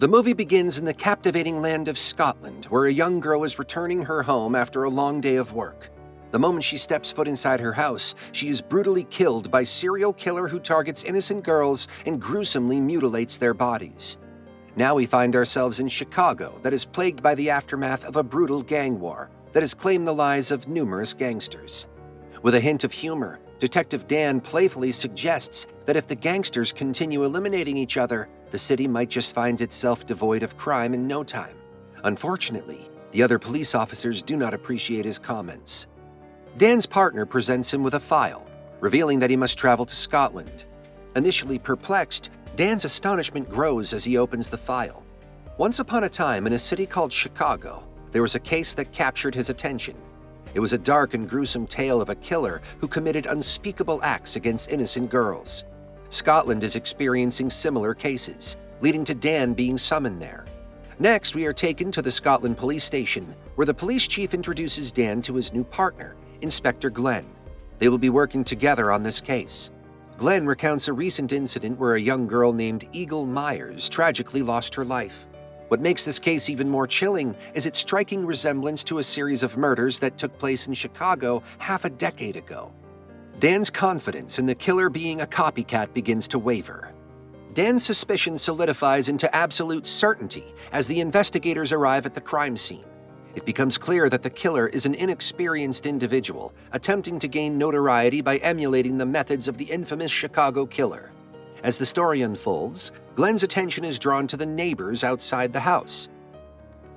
The movie begins in the captivating land of Scotland, where a young girl is returning her home after a long day of work. The moment she steps foot inside her house, she is brutally killed by a serial killer who targets innocent girls and gruesomely mutilates their bodies. Now we find ourselves in Chicago that is plagued by the aftermath of a brutal gang war that has claimed the lives of numerous gangsters. With a hint of humor, Detective Dan playfully suggests that if the gangsters continue eliminating each other, the city might just find itself devoid of crime in no time. Unfortunately, the other police officers do not appreciate his comments. Dan's partner presents him with a file, revealing that he must travel to Scotland. Initially perplexed, Dan's astonishment grows as he opens the file. Once upon a time, in a city called Chicago, there was a case that captured his attention. It was a dark and gruesome tale of a killer who committed unspeakable acts against innocent girls. Scotland is experiencing similar cases, leading to Dan being summoned there. Next, we are taken to the Scotland police station, where the police chief introduces Dan to his new partner, Inspector Glenn. They will be working together on this case. Glenn recounts a recent incident where a young girl named Eagle Myers tragically lost her life. What makes this case even more chilling is its striking resemblance to a series of murders that took place in Chicago half a decade ago. Dan's confidence in the killer being a copycat begins to waver. Dan's suspicion solidifies into absolute certainty as the investigators arrive at the crime scene. It becomes clear that the killer is an inexperienced individual attempting to gain notoriety by emulating the methods of the infamous Chicago killer. As the story unfolds, Glenn's attention is drawn to the neighbors outside the house.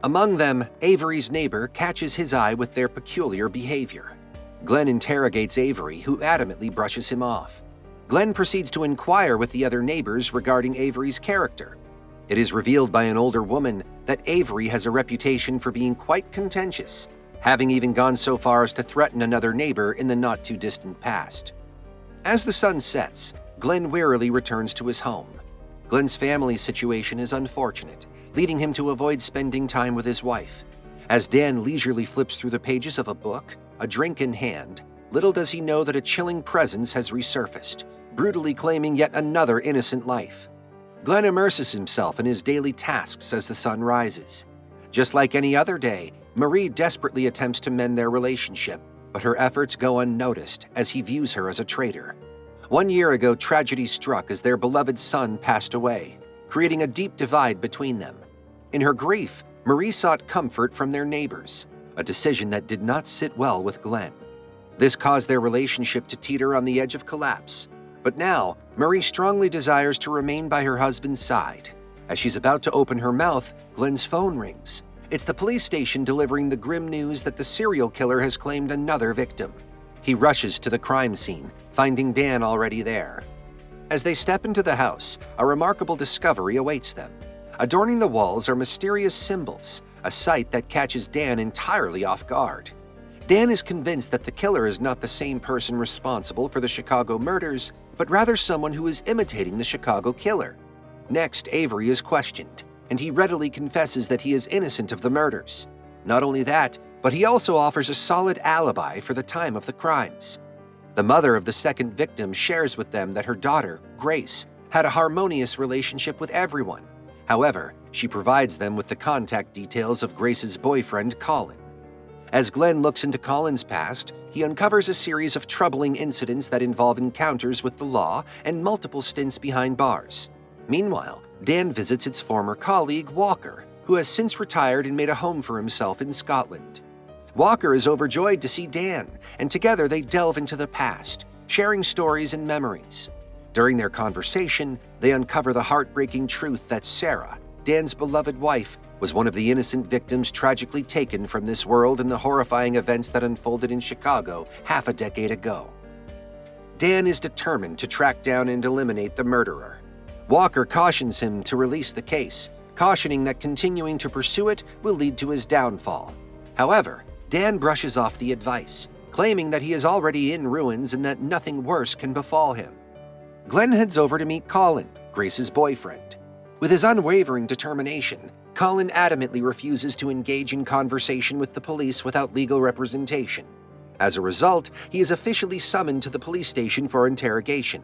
Among them, Avery's neighbor catches his eye with their peculiar behavior. Glenn interrogates Avery, who adamantly brushes him off. Glenn proceeds to inquire with the other neighbors regarding Avery's character. It is revealed by an older woman that Avery has a reputation for being quite contentious, having even gone so far as to threaten another neighbor in the not-too-distant past. As the sun sets, Glenn wearily returns to his home. Glenn's family situation is unfortunate, leading him to avoid spending time with his wife. As Dan leisurely flips through the pages of a book, a drink in hand, little does he know that a chilling presence has resurfaced, brutally claiming yet another innocent life. Glenn immerses himself in his daily tasks as the sun rises. Just like any other day, Marie desperately attempts to mend their relationship, but her efforts go unnoticed as he views her as a traitor. 1 year ago, tragedy struck as their beloved son passed away, creating a deep divide between them. In her grief, Marie sought comfort from their neighbors, a decision that did not sit well with Glenn. This caused their relationship to teeter on the edge of collapse. But now, Marie strongly desires to remain by her husband's side. As she's about to open her mouth, Glenn's phone rings. It's the police station delivering the grim news that the serial killer has claimed another victim. He rushes to the crime scene, finding Dan already there. As they step into the house, a remarkable discovery awaits them. Adorning the walls are mysterious symbols, a sight that catches Dan entirely off guard. Dan is convinced that the killer is not the same person responsible for the Chicago murders, but rather someone who is imitating the Chicago killer. Next, Avery is questioned, and he readily confesses that he is innocent of the murders. Not only that, but he also offers a solid alibi for the time of the crimes. The mother of the second victim shares with them that her daughter, Grace, had a harmonious relationship with everyone. However, she provides them with the contact details of Grace's boyfriend, Colin. As Glenn looks into Colin's past, he uncovers a series of troubling incidents that involve encounters with the law and multiple stints behind bars. Meanwhile, Dan visits its former colleague, Walker, who has since retired and made a home for himself in Scotland. Walker is overjoyed to see Dan, and together they delve into the past, sharing stories and memories. During their conversation, they uncover the heartbreaking truth that Sarah, Dan's beloved wife, was one of the innocent victims tragically taken from this world in the horrifying events that unfolded in Chicago half a decade ago. Dan is determined to track down and eliminate the murderer. Walker cautions him to release the case, cautioning that continuing to pursue it will lead to his downfall. However, Dan brushes off the advice, claiming that he is already in ruins and that nothing worse can befall him. Glenn heads over to meet Colin, Grace's boyfriend. With his unwavering determination, Colin adamantly refuses to engage in conversation with the police without legal representation. As a result, he is officially summoned to the police station for interrogation.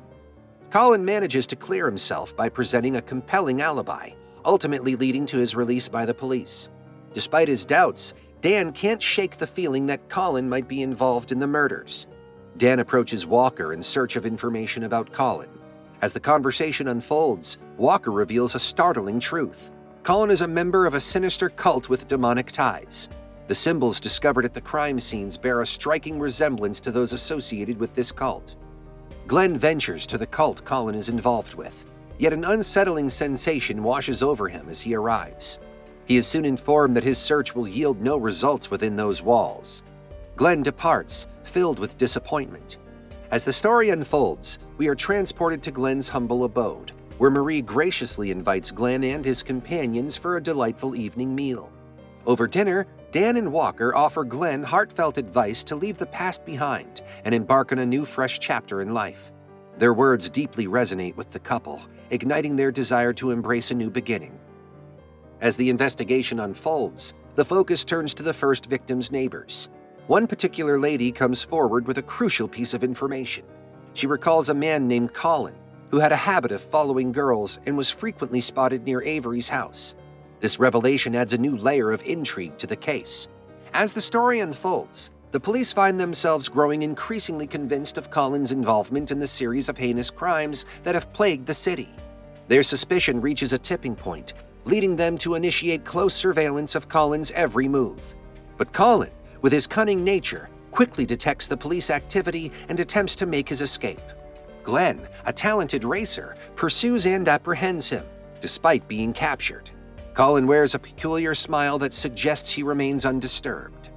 Colin manages to clear himself by presenting a compelling alibi, ultimately leading to his release by the police. Despite his doubts, Dan can't shake the feeling that Colin might be involved in the murders. Dan approaches Walker in search of information about Colin. As the conversation unfolds, Walker reveals a startling truth. Colin is a member of a sinister cult with demonic ties. The symbols discovered at the crime scenes bear a striking resemblance to those associated with this cult. Glenn ventures to the cult Colin is involved with, yet an unsettling sensation washes over him as he arrives. He is soon informed that his search will yield no results within those walls. Glenn departs, filled with disappointment. As the story unfolds, we are transported to Glenn's humble abode, where Marie graciously invites Glenn and his companions for a delightful evening meal. Over dinner, Dan and Walker offer Glenn heartfelt advice to leave the past behind and embark on a new, fresh chapter in life. Their words deeply resonate with the couple, igniting their desire to embrace a new beginning. As the investigation unfolds, the focus turns to the first victim's neighbors. One particular lady comes forward with a crucial piece of information. She recalls a man named Colin, who had a habit of following girls and was frequently spotted near Avery's house. This revelation adds a new layer of intrigue to the case. As the story unfolds, the police find themselves growing increasingly convinced of Colin's involvement in the series of heinous crimes that have plagued the city. Their suspicion reaches a tipping point, leading them to initiate close surveillance of Colin's every move. But Colin, with his cunning nature, quickly detects the police activity and attempts to make his escape. Glenn, a talented racer, pursues and apprehends him, despite being captured. Colin wears a peculiar smile that suggests he remains undisturbed.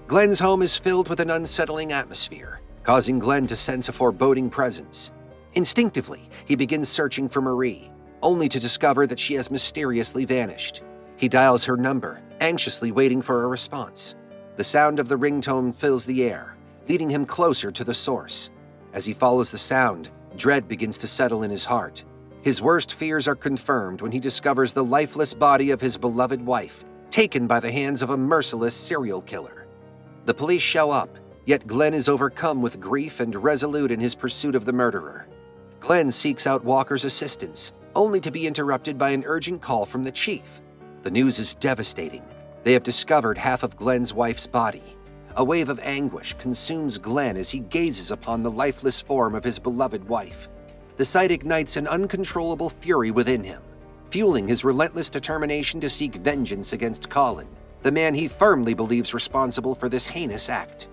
Glenn's home is filled with an unsettling atmosphere, causing Glenn to sense a foreboding presence. Instinctively, he begins searching for Marie, only to discover that she has mysteriously vanished. He dials her number, anxiously waiting for a response. The sound of the ringtone fills the air, leading him closer to the source. As he follows the sound, dread begins to settle in his heart. His worst fears are confirmed when he discovers the lifeless body of his beloved wife, taken by the hands of a merciless serial killer. The police show up, yet Glenn is overcome with grief and resolute in his pursuit of the murderer. Glenn seeks out Walker's assistance, only to be interrupted by an urgent call from the chief. The news is devastating. They have discovered half of Glenn's wife's body. A wave of anguish consumes Glenn as he gazes upon the lifeless form of his beloved wife. The sight ignites an uncontrollable fury within him, fueling his relentless determination to seek vengeance against Colin, the man he firmly believes responsible for this heinous act.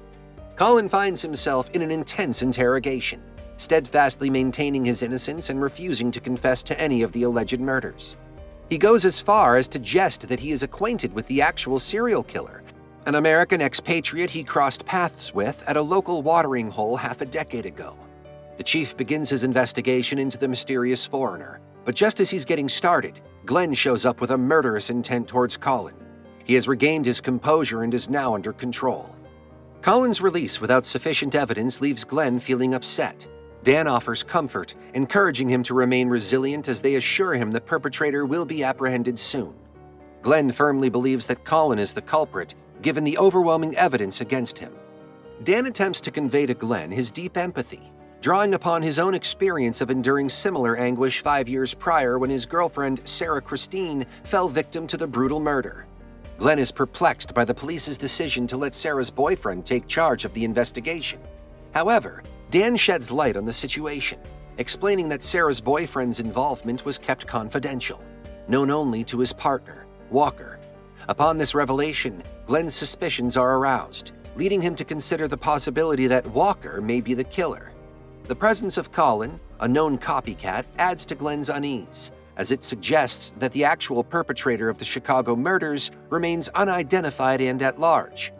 Colin finds himself in an intense interrogation, steadfastly maintaining his innocence and refusing to confess to any of the alleged murders. He goes as far as to jest that he is acquainted with the actual serial killer, an American expatriate he crossed paths with at a local watering hole half a decade ago. The chief begins his investigation into the mysterious foreigner, but just as he's getting started, Glenn shows up with a murderous intent towards Colin. He has regained his composure and is now under control. Colin's release without sufficient evidence leaves Glenn feeling upset. Dan offers comfort, encouraging him to remain resilient as they assure him the perpetrator will be apprehended soon. Glenn firmly believes that Colin is the culprit, given the overwhelming evidence against him. Dan attempts to convey to Glenn his deep empathy, drawing upon his own experience of enduring similar anguish 5 years prior when his girlfriend, Sarah Christine, fell victim to the brutal murder. Glenn is perplexed by the police's decision to let Sarah's boyfriend take charge of the investigation. However, Dan sheds light on the situation, explaining that Sarah's boyfriend's involvement was kept confidential, known only to his partner, Walker. Upon this revelation, Glenn's suspicions are aroused, leading him to consider the possibility that Walker may be the killer. The presence of Colin, a known copycat, adds to Glenn's unease, as it suggests that the actual perpetrator of the Chicago murders remains unidentified and at large.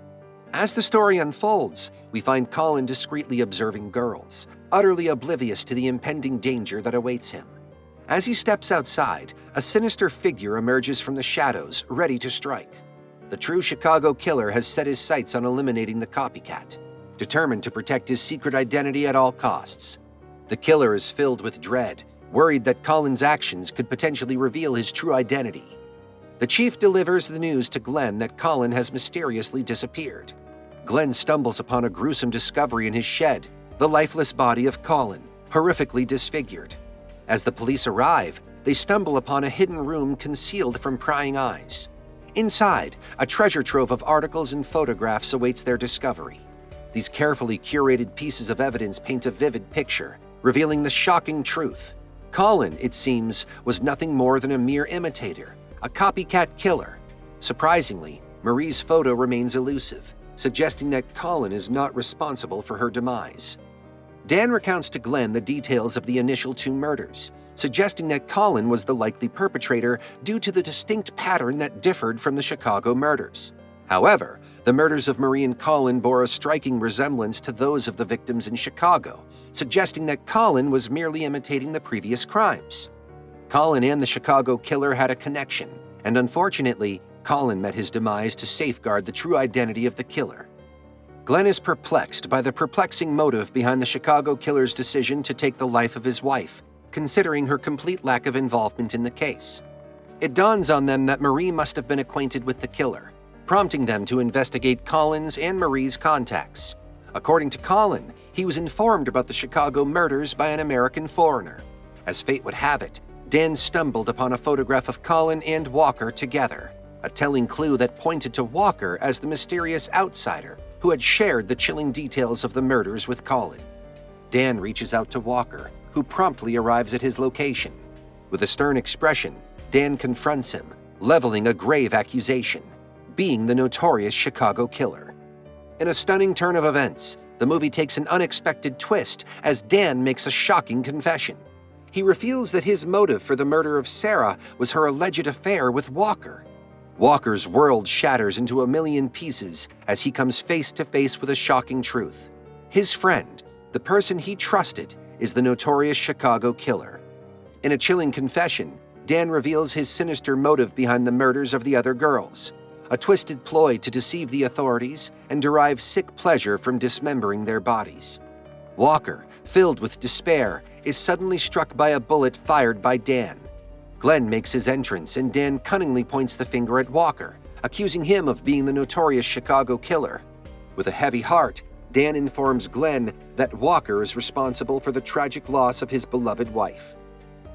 As the story unfolds, we find Colin discreetly observing girls, utterly oblivious to the impending danger that awaits him. As he steps outside, a sinister figure emerges from the shadows, ready to strike. The true Chicago killer has set his sights on eliminating the copycat, determined to protect his secret identity at all costs. The killer is filled with dread, worried that Colin's actions could potentially reveal his true identity. The chief delivers the news to Glenn that Colin has mysteriously disappeared. Glenn stumbles upon a gruesome discovery in his shed, the lifeless body of Colin, horrifically disfigured. As the police arrive, they stumble upon a hidden room concealed from prying eyes. Inside, a treasure trove of articles and photographs awaits their discovery. These carefully curated pieces of evidence paint a vivid picture, revealing the shocking truth. Colin, it seems, was nothing more than a mere imitator, a copycat killer. Surprisingly, Marie's photo remains elusive, suggesting that Colin is not responsible for her demise. Dan recounts to Glenn the details of the initial 2 murders, suggesting that Colin was the likely perpetrator due to the distinct pattern that differed from the Chicago murders. However, the murders of Marie and Colin bore a striking resemblance to those of the victims in Chicago, suggesting that Colin was merely imitating the previous crimes. Colin and the Chicago killer had a connection, and unfortunately, Colin met his demise to safeguard the true identity of the killer. Glenn is perplexed by the perplexing motive behind the Chicago killer's decision to take the life of his wife, considering her complete lack of involvement in the case. It dawns on them that Marie must have been acquainted with the killer, prompting them to investigate Colin's and Marie's contacts. According to Colin, he was informed about the Chicago murders by an American foreigner. As fate would have it, Dan stumbled upon a photograph of Colin and Walker together, a telling clue that pointed to Walker as the mysterious outsider who had shared the chilling details of the murders with Colin. Dan reaches out to Walker, who promptly arrives at his location. With a stern expression, Dan confronts him, leveling a grave accusation, being the notorious Chicago killer. In a stunning turn of events, the movie takes an unexpected twist as Dan makes a shocking confession. He reveals that his motive for the murder of Sarah was her alleged affair with Walker. Walker's world shatters into a million pieces as he comes face to face with a shocking truth. His friend, the person he trusted, is the notorious Chicago killer. In a chilling confession, Dan reveals his sinister motive behind the murders of the other girls, a twisted ploy to deceive the authorities and derive sick pleasure from dismembering their bodies. Walker, filled with despair, is suddenly struck by a bullet fired by Dan. Glenn makes his entrance and Dan cunningly points the finger at Walker, accusing him of being the notorious Chicago killer. With a heavy heart, Dan informs Glenn that Walker is responsible for the tragic loss of his beloved wife.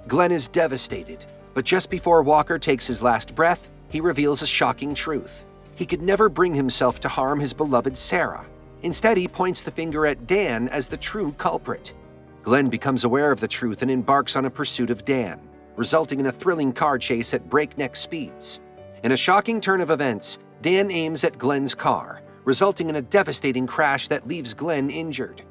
Glenn is devastated, but just before Walker takes his last breath, he reveals a shocking truth. He could never bring himself to harm his beloved Sarah. Instead, he points the finger at Dan as the true culprit. Glenn becomes aware of the truth and embarks on a pursuit of Dan, resulting in a thrilling car chase at breakneck speeds. In a shocking turn of events, Dan aims at Glenn's car, resulting in a devastating crash that leaves Glenn injured.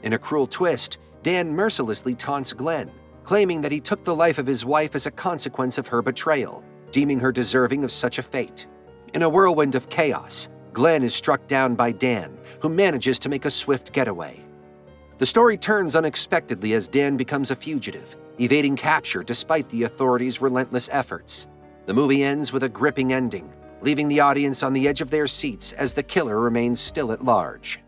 In a cruel twist, Dan mercilessly taunts Glenn, claiming that he took the life of his wife as a consequence of her betrayal, deeming her deserving of such a fate. In a whirlwind of chaos, Glenn is struck down by Dan, who manages to make a swift getaway. The story turns unexpectedly as Dan becomes a fugitive, evading capture despite the authorities' relentless efforts. The movie ends with a gripping ending, leaving the audience on the edge of their seats as the killer remains still at large.